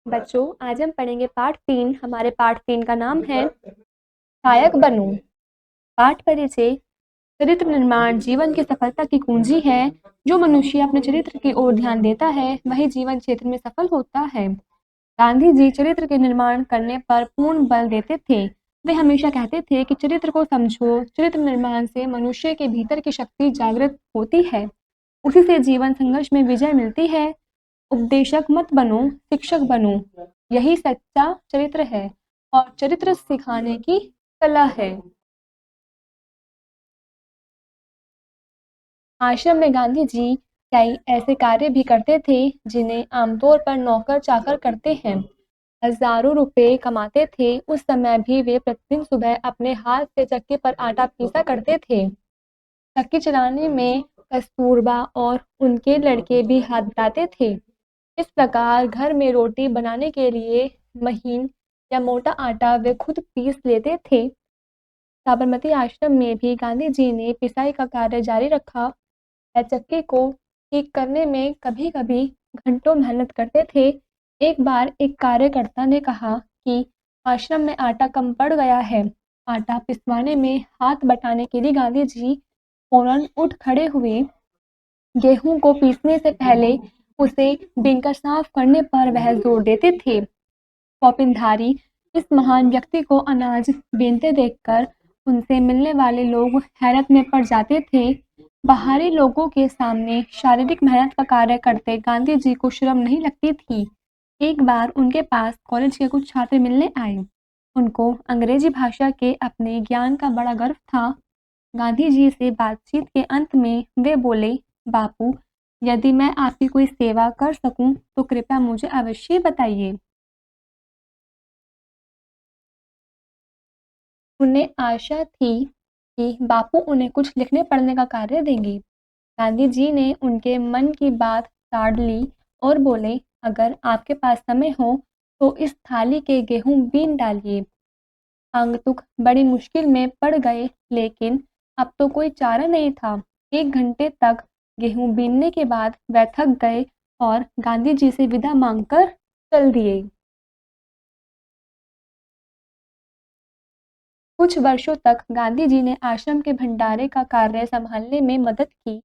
बच्चों, आज हम पढ़ेंगे पाठ 3। हमारे पाठ 3 का नाम है सहायक बनूं। पाठ परिचय। चरित्र निर्माण जीवन की सफलता की कुंजी है। जो मनुष्य अपने चरित्र की ओर ध्यान देता है वही जीवन क्षेत्र में सफल होता है। गांधी जी चरित्र के निर्माण करने पर पूर्ण बल देते थे। वे हमेशा कहते थे कि चरित्र को समझो। चरित्र निर्माण से मनुष्य के भीतर की शक्ति जागृत होती है। उसी से जीवन संघर्ष में विजय मिलती है। उपदेशक मत बनो, शिक्षक बनो। यही सच्चा चरित्र है और चरित्र सिखाने की कला है। आश्रम में गांधी जी कई ऐसे कार्य भी करते थे जिन्हें आमतौर पर नौकर चाकर करते हैं। हजारों रुपए कमाते थे। उस समय भी वे प्रतिदिन सुबह अपने हाथ से चक्की पर आटा पीसा करते थे। चक्की चलाने में कस्तूरबा और उनके लड़के भी हाथ बटाते थे। इस प्रकार घर में रोटी बनाने के लिए महीन या मोटा आटा वे खुद पीस लेते थे। साबरमती आश्रम में भी गांधी जी ने पिसाई का कार्य जारी रखा। वह चक्की को ठीक करने में कभी-कभी घंटों मेहनत करते थे। एक बार एक कार्यकर्ता ने कहा कि आश्रम में आटा कम पड़ गया है। आटा पिसवाने में हाथ बटाने के लिए गांधी जी फौरन उठ खड़े हुए। गेहूं को पीसने से पहले उसे बीनकर साफ करने पर वह जोर देते थे। कौपिनधारी इस महान व्यक्ति को अनाज बीनते देखकर उनसे मिलने वाले लोग हैरत में पड़ जाते थे। बाहरी लोगों के सामने शारीरिक मेहनत का कार्य करते गांधी जी को शर्म नहीं लगती थी। एक बार उनके पास कॉलेज के कुछ छात्र मिलने आए। उनको अंग्रेजी भाषा के अपने ज्ञान का बड़ा गर्व था। गांधी जी से बातचीत के अंत में वे बोले, बापू, यदि मैं आपकी कोई सेवा कर सकूं तो कृपया मुझे अवश्य बताइए। उन्हें आशा थी कि बापू उन्हें कुछ लिखने पढ़ने का कार्य देंगे। गांधी जी ने उनके मन की बात ताड़ ली और बोले, अगर आपके पास समय हो तो इस थाली के गेहूं बीन डालिए। आगंतुक बड़ी मुश्किल में पड़ गए, लेकिन अब तो कोई चारा नहीं था। 1 घंटे तक गेहूं बीनने के बाद वह थक गए और गांधी जी से विदा मांगकर चल दिए। कुछ वर्षों तक गांधी जी ने आश्रम के भंडारे का कार्य संभालने में मदद की।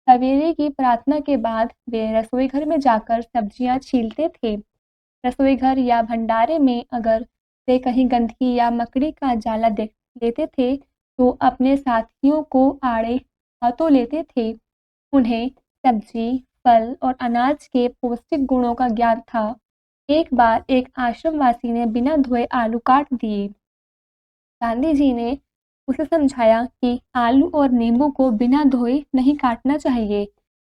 सवेरे की प्रार्थना के बाद वे रसोई घर में जाकर सब्जियां छीलते थे। रसोई घर या भंडारे में अगर वे कहीं गंदगी या मकड़ी का जाला देख लेते थे तो अपने साथियों को आड़े हाथों लेते थे। उन्हें सब्जी, फल और अनाज के पौष्टिक गुणों का ज्ञान था। एक बार एक आश्रमवासी ने बिना धोए आलू काट दिए। गांधी जी ने उसे समझाया कि आलू और नींबू को बिना धोए नहीं काटना चाहिए।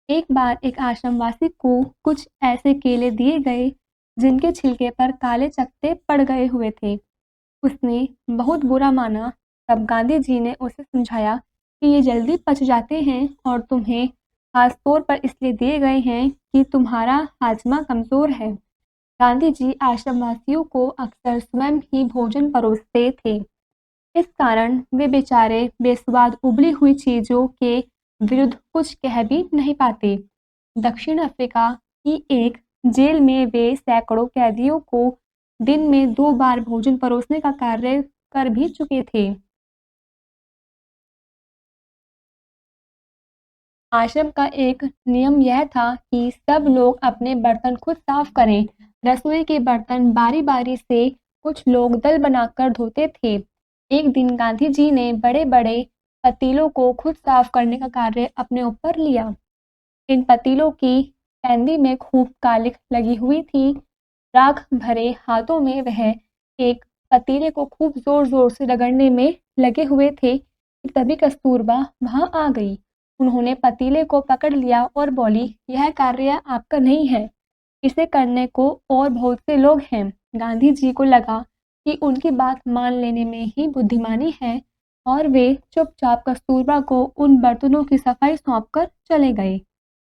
एक बार एक आश्रमवासी को कुछ ऐसे केले दिए गए जिनके छिलके पर काले चकत्ते पड़ गए हुए थे। उसने बहुत बुरा माना। तब गांधी जी ने उसे समझाया कि ये जल्दी पच जाते हैं और तुम्हें खास तौर पर इसलिए दिए गए हैं कि तुम्हारा हाजमा कमजोर है। गांधी जी आश्रमवासियों को अक्सर स्वयं ही भोजन परोसते थे। इस कारण वे बेचारे बेस्वाद उबली हुई चीजों के विरुद्ध कुछ कह भी नहीं पाते। दक्षिण अफ्रीका की एक जेल में वे सैकड़ों कैदियों को दिन में 2 बार भोजन परोसने का कार्य कर भी चुके थे। आश्रम का एक नियम यह था कि सब लोग अपने बर्तन खुद साफ करें। रसोई के बर्तन बारी-बारी से कुछ लोग दल बनाकर धोते थे। एक दिन गांधी जी ने बड़े-बड़े पतीलों को खुद साफ करने का कार्य अपने ऊपर लिया। इन पतीलों की पैंदी में खूब कालिख लगी हुई थी। राख भरे हाथों में वह एक पतीले को खूब जोर-जोर से रगड़ने में लगे हुए थे कि तभी कस्तूरबा वहां आ गई। उन्होंने पतीले को पकड़ लिया और बोली, यह कार्य आपका नहीं है, इसे करने को और बहुत से लोग हैं। गांधी जी को लगा कि उनकी बात मान लेने में ही बुद्धिमानी है और वे चुपचाप कस्तूरबा को उन बर्तनों की सफाई सौंपकर चले गए।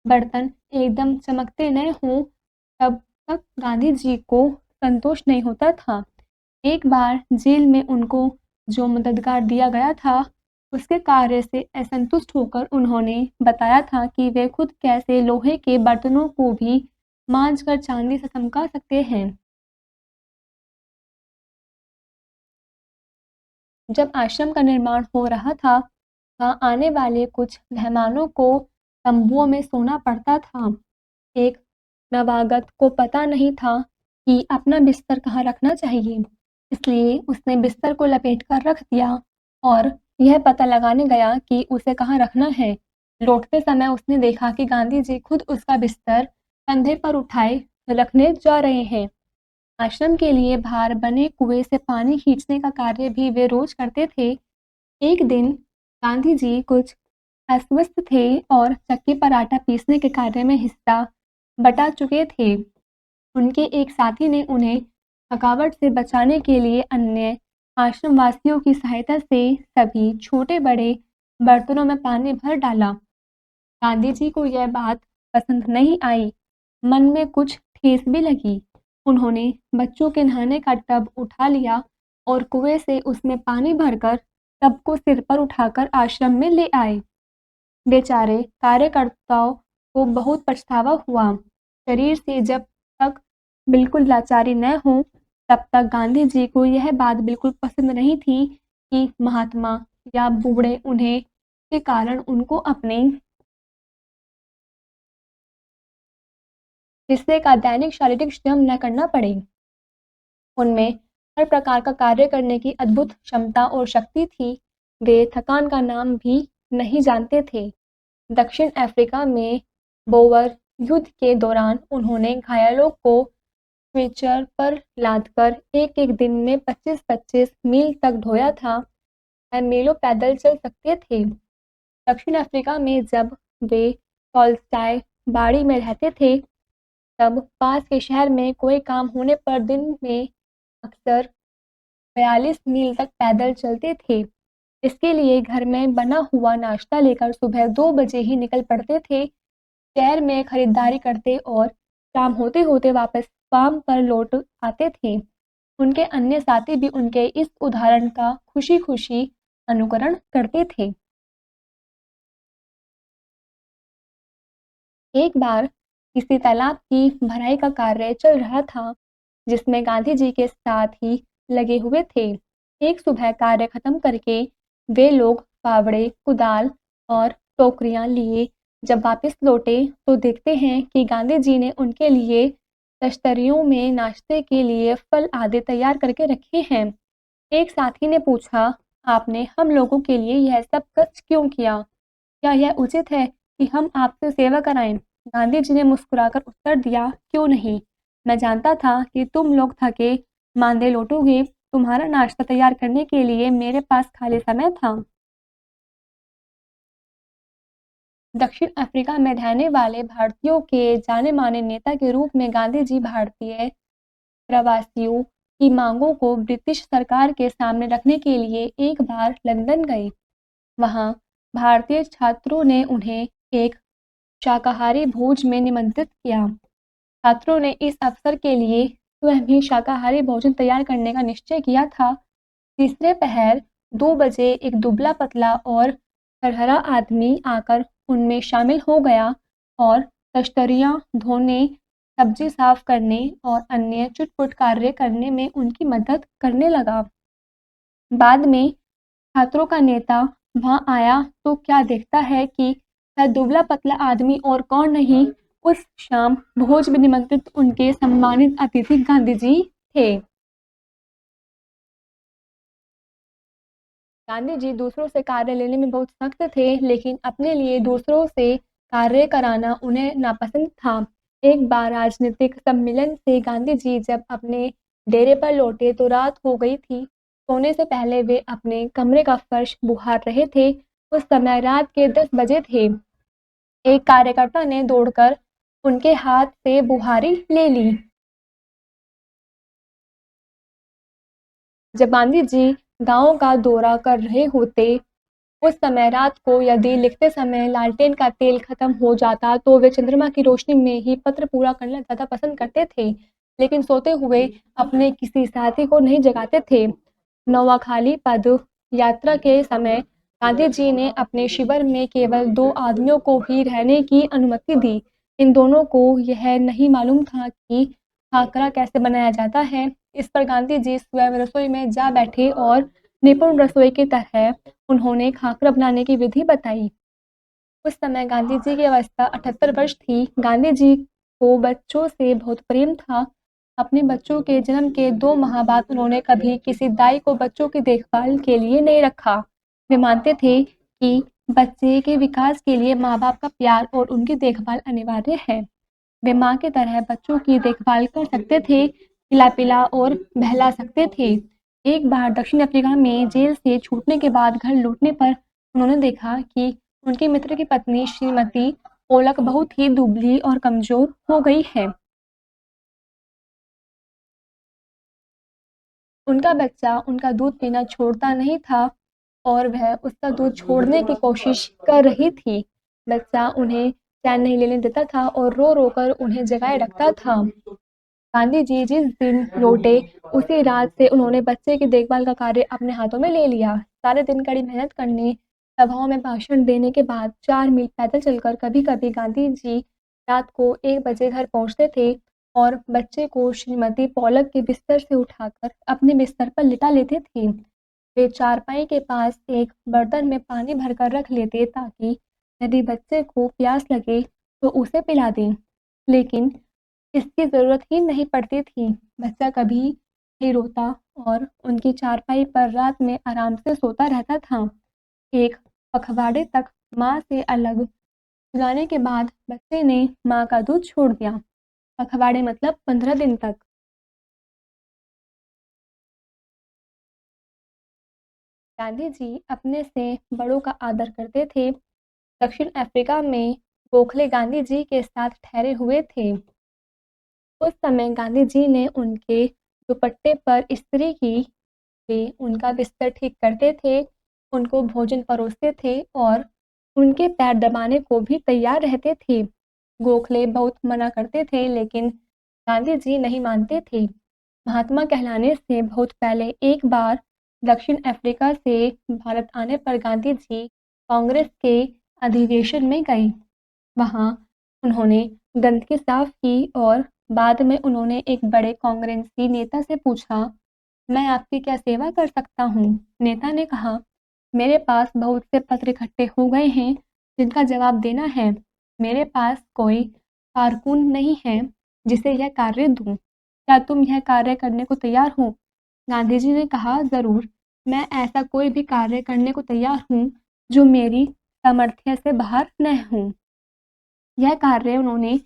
बर्तन एकदम चमकते न हों तब तक गांधी जी को संतोष नहीं होता था। एक बार जेल में उनको जो मददगार दिया गया था उसके कार्य से असंतुष्ट होकर उन्होंने बताया था कि वे खुद कैसे लोहे के बर्तनों को भी मांझ कर चांदी से चमका सकते हैं। जब आश्रम का निर्माण हो रहा था, वहाँ आने वाले कुछ मेहमानों को तंबुओं में सोना पड़ता था। एक नवागत को पता नहीं था कि अपना बिस्तर कहाँ रखना चाहिए, इसलिए उसने बिस्तर को लपेट कर रख दिया और यह पता लगाने गया कि उसे कहाँ रखना है। लौटते समय उसने देखा कि गांधी जी खुद उसका बिस्तर कंधे पर उठाए रखने जा रहे हैं। आश्रम के लिए बाहर बने कुएं से पानी खींचने का कार्य भी वे रोज करते थे। एक दिन गांधी जी कुछ अस्वस्थ थे और चक्की पर आटा पीसने के कार्य में हिस्सा बटा चुके थे। उनके एक साथी ने उन्हें थकावट से बचाने के लिए अन्य आश्रमवासियों की सहायता से सभी छोटे-बड़े बर्तनों में पानी भर डाला। गांधी जी को यह बात पसंद नहीं आई। मन में कुछ ठेस भी लगी। उन्होंने बच्चों के नहाने का टब उठा लिया और कुएं से उसमें पानी भरकर टब को सिर पर उठाकर आश्रम में ले आए। बेचारे कार्यकर्ताओं को बहुत पछतावा हुआ। शरीर से जब तक बिल्कुल लाचारी न हो, तब तक गांधी जी को यह बात बिल्कुल पसंद नहीं थी कि महात्मा या बूढ़े उन्हें के कारण उनको अपने हिस्से का दैनिक शारीरिक श्रम न करना पड़े। उनमें हर प्रकार का कार्य करने की अद्भुत क्षमता और शक्ति थी। वे थकान का नाम भी नहीं जानते थे। दक्षिण अफ्रीका में बोअर युद्ध के दौरान उन्होंने घायलों को स्ट्रेचर पर लादकर एक-एक दिन में 25-25 मील तक ढोया था। वह मीलों पैदल चल सकते थे। दक्षिण अफ्रीका में जब वे टॉलस्टॉय बाड़ी में रहते थे, तब पास के शहर में कोई काम होने पर दिन में अक्सर 42 मील तक पैदल चलते थे। इसके लिए घर में बना हुआ नाश्ता लेकर सुबह 2 बजे ही निकल पड़ते थे। शहर में खरीदारी करते और शाम होते-होते वापस फार्म पर लौट आते थे। उनके अन्य साथी भी उनके इस उदाहरण का खुशी-खुशी अनुकरण करते थे। एक बार किसी तालाब की भराई का कार्य चल रहा था, जिसमें गांधी जी के साथ ही लगे हुए थे। एक सुबह कार्य खत्म करके वे लोग फावड़े, कुदाल और टोकरियां लिए जब वापस लौटे तो देखते हैं कि गांधी जी ने उनके लिए तश्तरियों में नाश्ते के लिए फल आदि तैयार करके रखे हैं। एक साथी ने पूछा, आपने हम लोगों के लिए यह सब कष्ट क्यों किया? क्या यह उचित है कि हम आपसे सेवा कराएं? गांधी जी ने मुस्कुराकर उत्तर दिया, क्यों नहीं? मैं जानता था कि तुम लोग थके मांदे लौटोगे। तुम्हारा नाश्ता तैयार करने के लिए मेरे पास खाली समय था। दक्षिण अफ्रीका में रहने वाले भारतीयों के जाने माने नेता के रूप में गांधी जी भारतीय प्रवासियों की मांगों को ब्रिटिश सरकार के सामने रखने के लिए एक बार लंदन गए। वहां भारतीय छात्रों ने उन्हें एक शाकाहारी भोज में निमंत्रित किया। छात्रों ने इस अवसर के लिए स्वयं भी शाकाहारी भोजन तैयार करने का निश्चय किया था। तीसरे पहर 2 बजे एक दुबला-पतला और हरहरा आदमी आकर उनमें शामिल हो गया और तश्तरियाँ धोने, सब्जी साफ करने और अन्य चुट-पुट कार्य करने में उनकी मदद करने लगा। बाद में छात्रों का नेता वहाँ आया तो क्या देखता है कि वह दुबला-पतला आदमी और कौन नहीं, उस शाम भोज में निमंत्रित उनके सम्मानित अतिथि गांधी जी थे। गांधी जी दूसरों से कार्य लेने में बहुत सख्त थे, लेकिन अपने लिए दूसरों से कार्य कराना उन्हें नापसंद था। एक बार राजनीतिक सम्मेलन से गांधी जी जब अपने डेरे पर लौटे तो रात हो गई थी। सोने से पहले वे अपने कमरे का फर्श बुहार रहे थे। उस समय रात के 10 बजे थे। एक कार्यकर्ता ने दौड़कर उनके हाथ से बुहारी ले ली। जब गांधी जी गांव का दौरा कर रहे होते, उस समय रात को यदि लिखते समय लालटेन का तेल खत्म हो जाता तो वे चंद्रमा की रोशनी में ही पत्र पूरा करना ज़्यादा पसंद करते थे, लेकिन सोते हुए अपने किसी साथी को नहीं जगाते थे। नौखाली पद यात्रा के समय गांधी जी ने अपने शिविर में केवल 2 आदमियों को ही रहने की अनुमति दी। इन दोनों को यह नहीं मालूम था कि खाकरा कैसे बनाया जाता है। इस पर गांधी जी स्वयं रसोई में जा बैठे और निपुण रसोई की तरह उन्होंने खाकरा बनाने की विधि बताई। उस समय गांधी जी की अवस्था 78 वर्ष थी। गांधी जी को बच्चों से बहुत प्रेम था। अपने बच्चों के जन्म के 2 माह बाद उन्होंने कभी किसी दाई को बच्चों की देखभाल के लिए नहीं रखा। वे मानते थे कि बच्चे के विकास के लिए माँ-बाप का प्यार और उनकी देखभाल अनिवार्य है। वे माँ की तरह बच्चों की देखभाल कर सकते थे, खिला-पिला और बहला सकते थे। एक बार दक्षिण अफ्रीका में जेल से छूटने के बाद घर लौटने पर उन्होंने देखा कि उनके मित्र की पत्नी श्रीमती पोलक बहुत ही दुबली और कमज़ोर हो गई है। उनका बच्चा उनका दूध पीना छोड़ता नहीं था और वह उसका दूध छोड़ने की कोशिश कर रही थी। बच्चा उन्हें चैन नहीं लेने देता था और रो-रो कर उन्हें जगाए रखता था। गांधी जी जिस दिन लौटे उसी रात से उन्होंने बच्चे की देखभाल का कार्य अपने हाथों में ले लिया। सारे दिन कड़ी मेहनत करने, सभाओं में भाषण देने के बाद 4 मील पैदल चलकर कभी-कभी गांधी जी रात को 1 बजे घर पहुंचते थे और बच्चे को श्रीमती पॉलक के बिस्तर से उठाकर अपने बिस्तर पर लिटा लेते थे। वे चारपाई के पास एक बर्तन में पानी भरकर रख लेते ताकि यदि बच्चे को प्यास लगे तो उसे पिला दें। लेकिन इसकी ज़रूरत ही नहीं पड़ती थी। बच्चा कभी नहीं रोता और उनकी चारपाई पर रात में आराम से सोता रहता था। एक पखवाड़े तक माँ से अलग जाने के बाद बच्चे ने माँ का दूध छोड़ दिया। पखवाड़े मतलब 15 दिन तक। गांधी जी अपने से बड़ों का आदर करते थे। दक्षिण अफ्रीका में गोखले गांधी जी के साथ ठहरे हुए थे। उस समय गांधी जी ने उनके दुपट्टे पर इस्त्री की। वे उनका बिस्तर ठीक करते थे, उनको भोजन परोसते थे और उनके पैर दबाने को भी तैयार रहते थे। गोखले बहुत मना करते थे लेकिन गांधी जी नहीं मानते थे। महात्मा कहलाने से बहुत पहले एक बार दक्षिण अफ्रीका से भारत आने पर गांधी जी कांग्रेस के अधिवेशन में गए। वहाँ उन्होंने गंदगी साफ की और बाद में उन्होंने एक बड़े कांग्रेसी नेता से पूछा, मैं आपकी क्या सेवा कर सकता हूँ? नेता ने कहा, मेरे पास बहुत से पत्र इकट्ठे हो गए हैं जिनका जवाब देना है। मेरे पास कोई कारकुन नहीं है जिसे यह कार्य दूँ। क्या तुम यह कार्य करने को तैयार हो? गांधी जी ने कहा, ज़रूर, मैं ऐसा कोई भी कार्य करने को तैयार हूँ जो मेरी सामर्थ्य से बाहर न हो। यह कार्य उन्होंने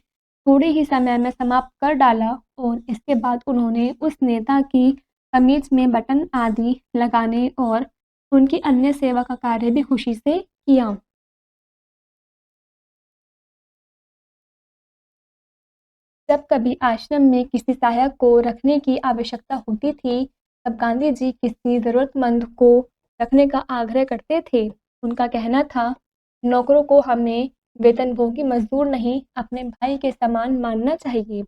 थोड़े ही समय में समाप्त कर डाला और इसके बाद उन्होंने उस नेता की कमीज में बटन आदि लगाने और उनकी अन्य सेवा का कार्य भी खुशी से किया। जब कभी आश्रम में किसी सहायक को रखने की आवश्यकता होती थी, तब गांधी जी किसी ज़रूरतमंद को रखने का आग्रह करते थे। उनका कहना था, नौकरों को हमें वेतनभोगी मजदूर नहीं, अपने भाई के समान मानना चाहिए।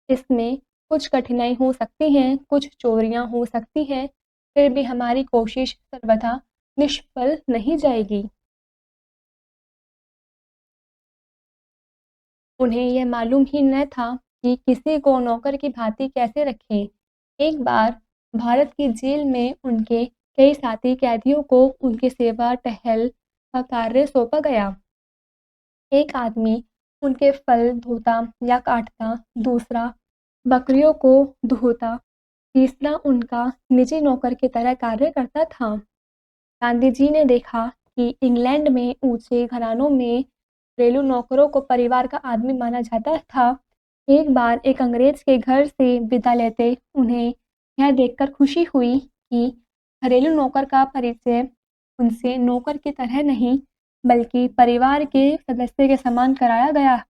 इसमें कुछ कठिनाई हो सकती हैं, कुछ चोरियां हो सकती हैं, फिर भी हमारी कोशिश सर्वथा निष्फल नहीं जाएगी। उन्हें यह मालूम ही न था कि किसी को नौकर की भांति कैसे रखें। एक बार भारत की जेल में उनके कई साथी कैदियों को उनकी सेवा टहल का कार्य सौंपा गया। एक आदमी उनके फल धोता या काटता, दूसरा बकरियों को धोता, तीसरा उनका निजी नौकर की तरह कार्य करता था। गांधी जी ने देखा कि इंग्लैंड में ऊंचे घरानों में घरेलू नौकरों को परिवार का आदमी माना जाता था। एक बार एक अंग्रेज के घर से विदा लेते उन्हें यह देखकर खुशी हुई कि घरेलू नौकर का परिचय उनसे नौकर की तरह नहीं बल्कि परिवार के सदस्य के समान कराया गया।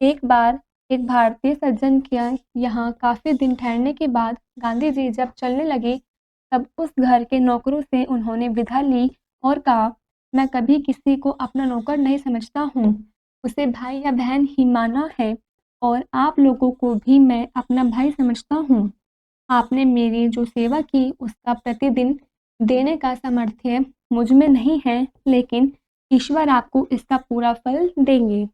एक बार एक भारतीय सज्जन के यहाँ काफ़ी दिन ठहरने के बाद गांधी जी जब चलने लगे तब उस घर के नौकरों से उन्होंने विदा ली और कहा, मैं कभी किसी को अपना नौकर नहीं समझता हूँ, उसे भाई या बहन ही माना है और आप लोगों को भी मैं अपना भाई समझता हूँ। आपने मेरी जो सेवा की उसका प्रतिदिन देने का सामर्थ्य मुझ में नहीं है, लेकिन ईश्वर आपको इसका पूरा फल देंगे।